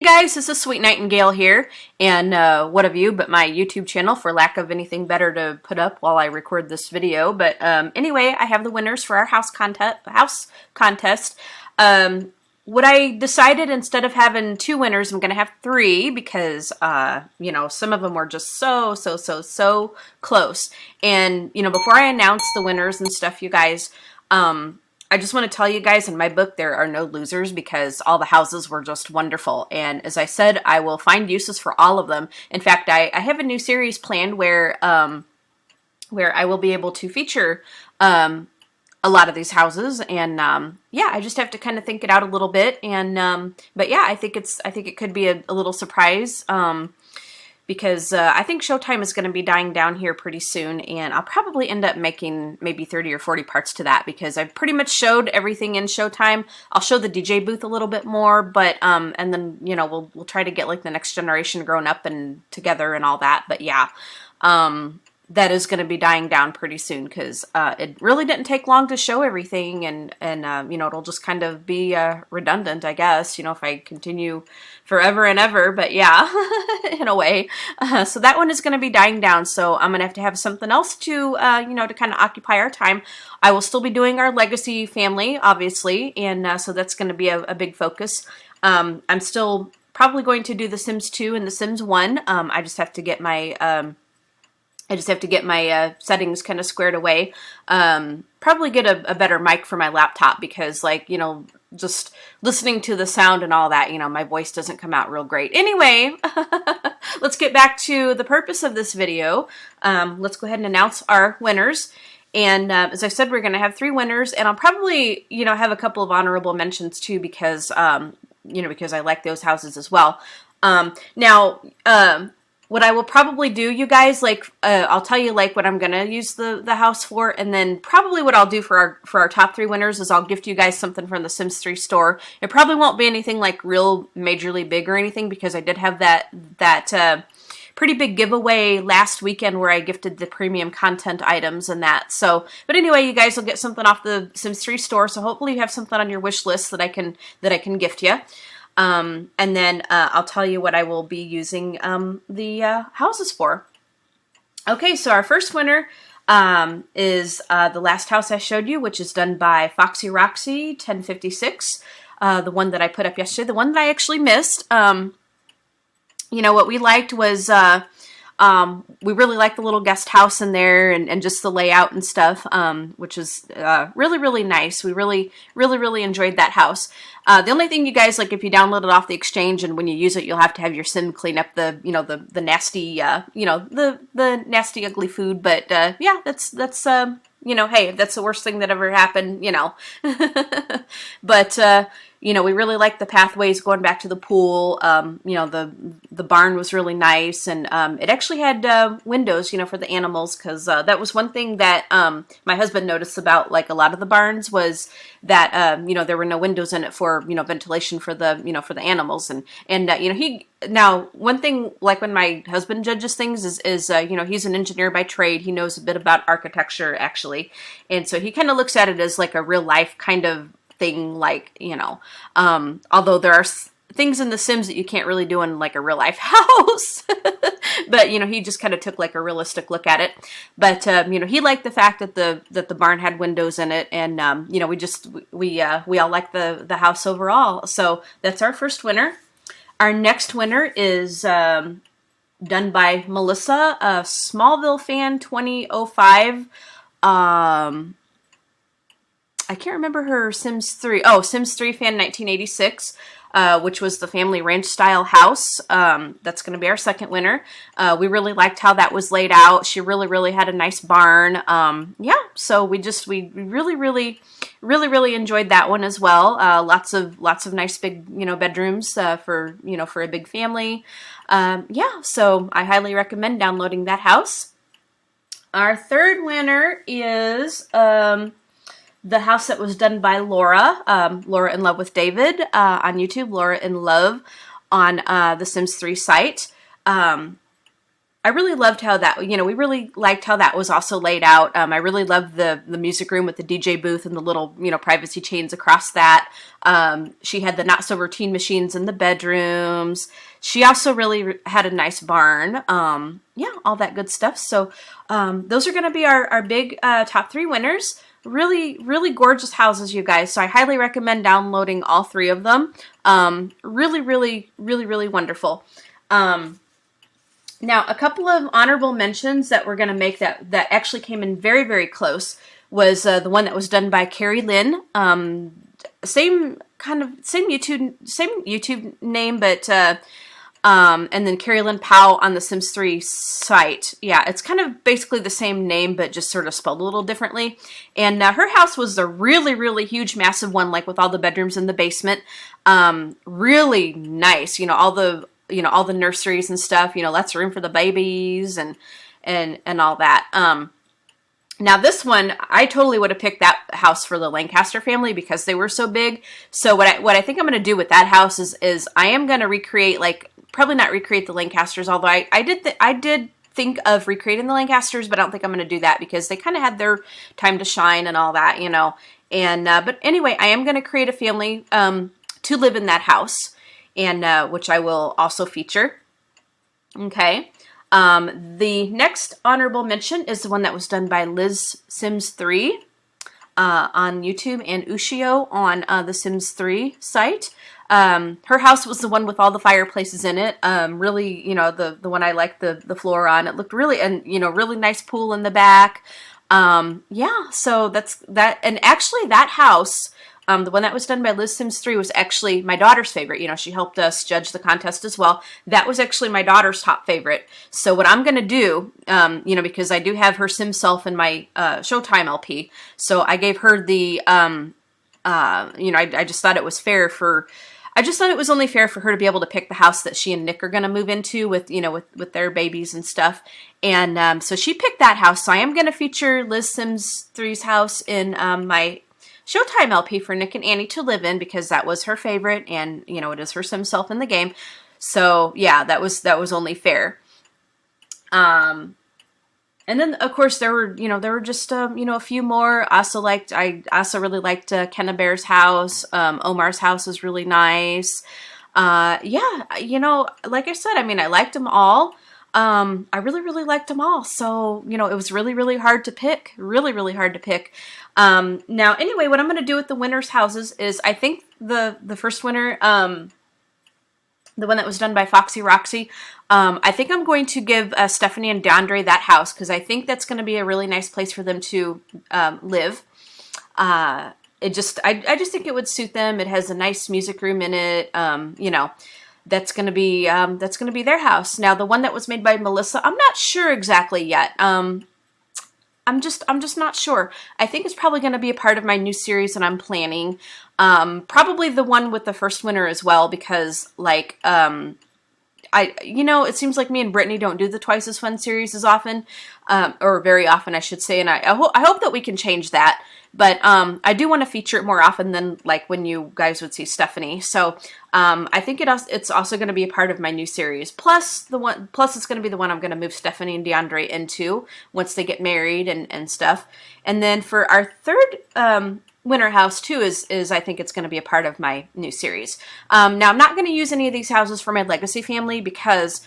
Guys, this is Sweet Nightingale here, and what have you but my YouTube channel, for lack of anything better to put up while I record this video. But anyway, I have the winners for our house contest. What I decided, instead of having 2 winners, I'm going to have 3 because, you know, some of them were just so close. And, you know, before I announce the winners and stuff, you guys, I just want to tell you guys, in my book, there are no losers because all the houses were just wonderful. And as I said, I will find uses for all of them. In fact, I have a new series planned where I will be able to feature a lot of these houses. And yeah, I just have to kind of think it out a little bit. And but yeah, I think it could be a little surprise. Because I think Showtime is going to be dying down here pretty soon, and I'll probably end up making maybe 30 or 40 parts to that because I've pretty much showed everything in Showtime. I'll show the DJ booth a little bit more, but and then, you know, we'll try to get like the next generation grown up and together and all that. But yeah, that is going to be dying down pretty soon because it really didn't take long to show everything, and you know, it'll just kind of be redundant, I guess, you know, if I continue forever and ever. But yeah, in a way. So that one is going to be dying down, so I'm going to have something else to, you know, to kind of occupy our time. I will still be doing our Legacy family, obviously, and so that's going to be a big focus. I'm still probably going to do The Sims 2 and The Sims 1. I just have to get my settings kind of squared away. Probably get a better mic for my laptop because, like, you know, just listening to the sound and all that, you know, my voice doesn't come out real great. Anyway, let's get back to the purpose of this video. Let's go ahead and announce our winners. And as I said, we're going to have 3 winners, and I'll probably, you know, have a couple of honorable mentions too because, you know, because I like those houses as well. Now, what I will probably do, you guys, like, I'll tell you, like, what I'm going to use the house for, and then probably what I'll do for our top 3 winners is I'll gift you guys something from the Sims 3 store. It probably won't be anything, like, real majorly big or anything because I did have that pretty big giveaway last weekend where I gifted the premium content items and that. So, but anyway, you guys will get something off the Sims 3 store, so hopefully you have something on your wish list that I can gift you. And then I'll tell you what I will be using the houses for. Okay, so our first winner is the last house I showed you, which is done by Foxy Roxy 1056, the one that I put up yesterday, the one that I actually missed. You know, what we liked was we really liked the little guest house in there and just the layout and stuff, which is really nice. We really enjoyed that house. The only thing, you guys, like, if you download it off the exchange and when you use it, you'll have to have your sim clean up the, you know, the nasty, you know, the nasty, ugly food. But yeah, that's you know, hey, if that's the worst thing that ever happened, you know. But you know, we really liked the pathways going back to the pool. You know, the barn was really nice, and it actually had windows, you know, for the animals, because that was one thing that my husband noticed about, like, a lot of the barns was that you know, there were no windows in it for, you know, ventilation for the, you know, for the animals, and you know, now one thing, like, when my husband judges things is you know, he's an engineer by trade. He knows a bit about architecture, actually, and so he kind of looks at it as like a real life kind of thing, like, you know, although there are things in The Sims that you can't really do in, like, a real life house. But, you know, he just kind of took, like, a realistic look at it. But you know, he liked the fact that the barn had windows in it, and you know, we all like the house overall. So that's our first winner. Our next winner is done by Melissa, a Smallville fan 2005. I can't remember her Sims 3. Oh, Sims 3 fan 1986, which was the family ranch style house. That's going to be our second winner. We really liked how that was laid out. She really had a nice barn. Yeah, so we really enjoyed that one as well. Lots of nice big, you know, bedrooms for, you know, for a big family. Yeah, so I highly recommend downloading that house. Our third winner is the house that was done by Laura, Laura in Love with David on YouTube, Laura in Love on the Sims 3 site. I really loved how that, we really liked how that was also laid out. I really loved the music room with the DJ booth and the little, privacy chains across that. She had the not so routine machines in the bedrooms. She also really had a nice barn. Yeah, all that good stuff. So those are going to be our big top 3 winners. Really, really gorgeous houses, you guys. So I highly recommend downloading all 3 of them. Really, really, really, really wonderful. Now, a couple of honorable mentions that we're going to make that actually came in very, very close was the one that was done by Carrie Lynn. Same YouTube name, but and then Carrie Lynn Powell on the Sims 3 site. Yeah, it's kind of basically the same name, but just sort of spelled a little differently. And her house was a really, really huge, massive one, like with all the bedrooms in the basement. Really nice. All the nurseries and stuff. Lots of room for the babies and all that. Now this one, I totally would have picked that house for the Lancaster family because they were so big. So what I think I'm going to do with that house is I am going to recreate, probably not recreate the Lancasters, although I did think of recreating the Lancasters, but I don't think I'm going to do that because they kind of had their time to shine and all that, And but anyway, I am going to create a family to live in that house, and which I will also feature. Okay. The next honorable mention is the one that was done by Liz Sims 3 on YouTube and Ushio on the Sims 3 site. Her house was the one with all the fireplaces in it. Really, the one I liked the floor on. It looked really, and really nice pool in the back. Yeah, so that's that. And actually that house, the one that was done by Liz Sims 3 was actually my daughter's favorite. She helped us judge the contest as well. That was actually my daughter's top favorite. So what I'm going to do, because I do have her Sim self in my Showtime LP, so I gave her the, I just thought it was fair I just thought it was only fair for her to be able to pick the house that she and Nick are going to move into with, with their babies and stuff. And so she picked that house. So I am going to feature Liz Sims 3's house in my Showtime LP for Nick and Annie to live in because that was her favorite, and it is her Sim self in the game. So yeah, that was only fair. And then of course there were just a few more. I also really liked Kenna Bear's house. Omar's house is really nice. Yeah, like I said, I liked them all. I really, really liked them all. So, it was really, really hard to pick. Really, really hard to pick. Now, anyway, what I'm going to do with the winners' houses is I think the first winner, the one that was done by Foxy Roxy, I think I'm going to give Stephanie and DeAndre that house because I think that's going to be a really nice place for them to live. I just think it would suit them. It has a nice music room in it. That's going to be their house. Now, the one that was made by Melissa, I'm not sure exactly yet. I'm just not sure. I think it's probably going to be a part of my new series that I'm planning. Probably the one with the first winner as well, because it seems like me and Brittany don't do the Twice as Fun series as often, or very often, I should say. And I hope that we can change that. But I do want to feature it more often than when you guys would see Stephanie. So I think it's also going to be a part of my new series. Plus it's going to be the one I'm going to move Stephanie and DeAndre into once they get married and stuff. And then for our third winter house too is I think it's going to be a part of my new series. Now I'm not going to use any of these houses for my legacy family because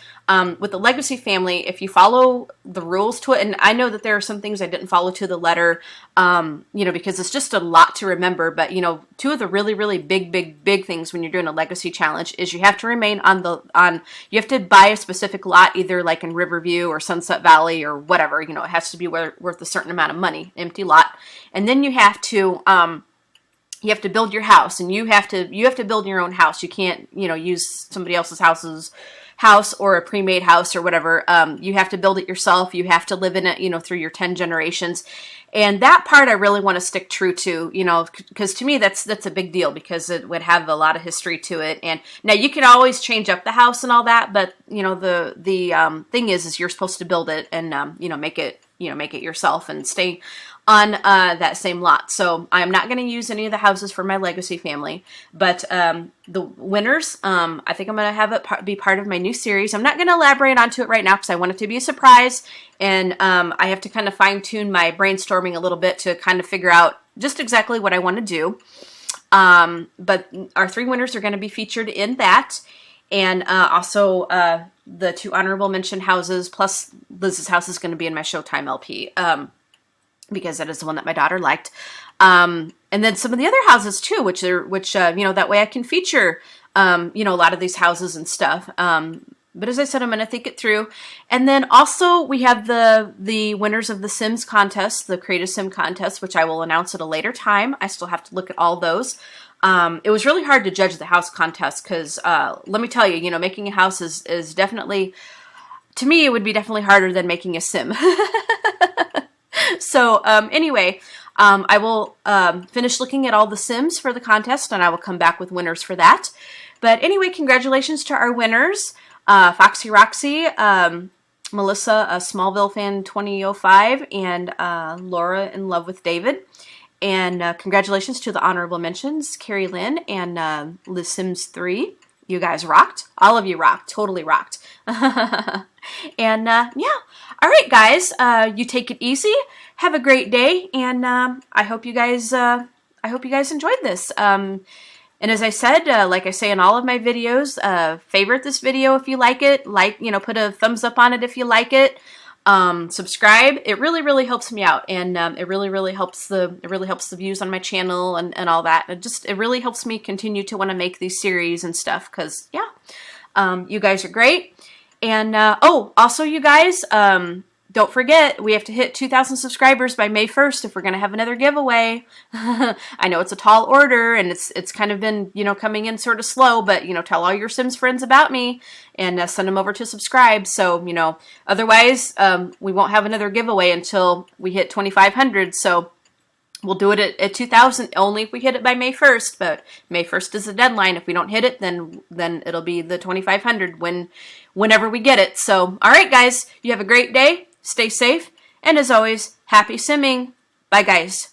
with the legacy family, if you follow the rules to it, and I know that there are some things I didn't follow to the letter, because it's just a lot to remember, but two of the really, really big things when you're doing a legacy challenge is you have to remain you have to buy a specific lot, either like in Riverview or Sunset Valley or whatever, it has to be worth a certain amount of money, empty lot. And then you have to build your house, and you have to build your own house. You can't, use somebody else's house or a pre-made house or whatever. You have to build it yourself. You have to live in it, through your 10 generations. And that part I really want to stick true to, because to me that's a big deal because it would have a lot of history to it. And now you can always change up the house and all that, but the thing is you're supposed to build it and make it yourself and stay on that same lot. So I'm not going to use any of the houses for my legacy family, but the winners, I think I'm going to have it be part of my new series. I'm not going to elaborate onto it right now because I want it to be a surprise, and I have to kind of fine tune my brainstorming a little bit to kind of figure out just exactly what I want to do. But our 3 winners are going to be featured in that, and also the 2 honorable mention houses, plus Liz's house is going to be in my Showtime LP. Because that is the one that my daughter liked. And then some of the other houses too, which you know, that way I can feature, you know, a lot of these houses and stuff. But as I said, I'm going to think it through. And then also we have the winners of the Sims contest, the Create a Sim contest, which I will announce at a later time. I still have to look at all those. It was really hard to judge the house contest because, let me tell you, you know, making a house is definitely, to me, it would be definitely harder than making a sim. So anyway, I will finish looking at all the Sims for the contest, and I will come back with winners for that. But anyway, congratulations to our winners. Foxy Roxy, Melissa, a Smallville fan 2005, and Laura in Love with David. And congratulations to the honorable mentions, Carrie Lynn and Liz Sims 3. You guys rocked. All of you rocked. Totally rocked. And yeah. All right, guys. You take it easy. Have a great day, and I hope you guys enjoyed this. And as I said, like I say in all of my videos, favorite this video if you like it. You know, put a thumbs up on it if you like it. Subscribe. It really helps me out, and it really helps the views on my channel and all that. It really helps me continue to want to make these series and stuff, because yeah, you guys are great. And oh, also you guys, don't forget, we have to hit 2,000 subscribers by May 1st if we're going to have another giveaway. I know it's a tall order, and it's kind of been, you know, coming in sort of slow, but, you know, tell all your Sims friends about me, and send them over to subscribe. So, you know, otherwise, we won't have another giveaway until we hit 2,500. So we'll do it at 2,000 only if we hit it by May 1st, but May 1st is the deadline. If we don't hit it, then it'll be the 2,500 whenever we get it. So, all right, guys, you have a great day. Stay safe, and as always, happy simming. Bye, guys.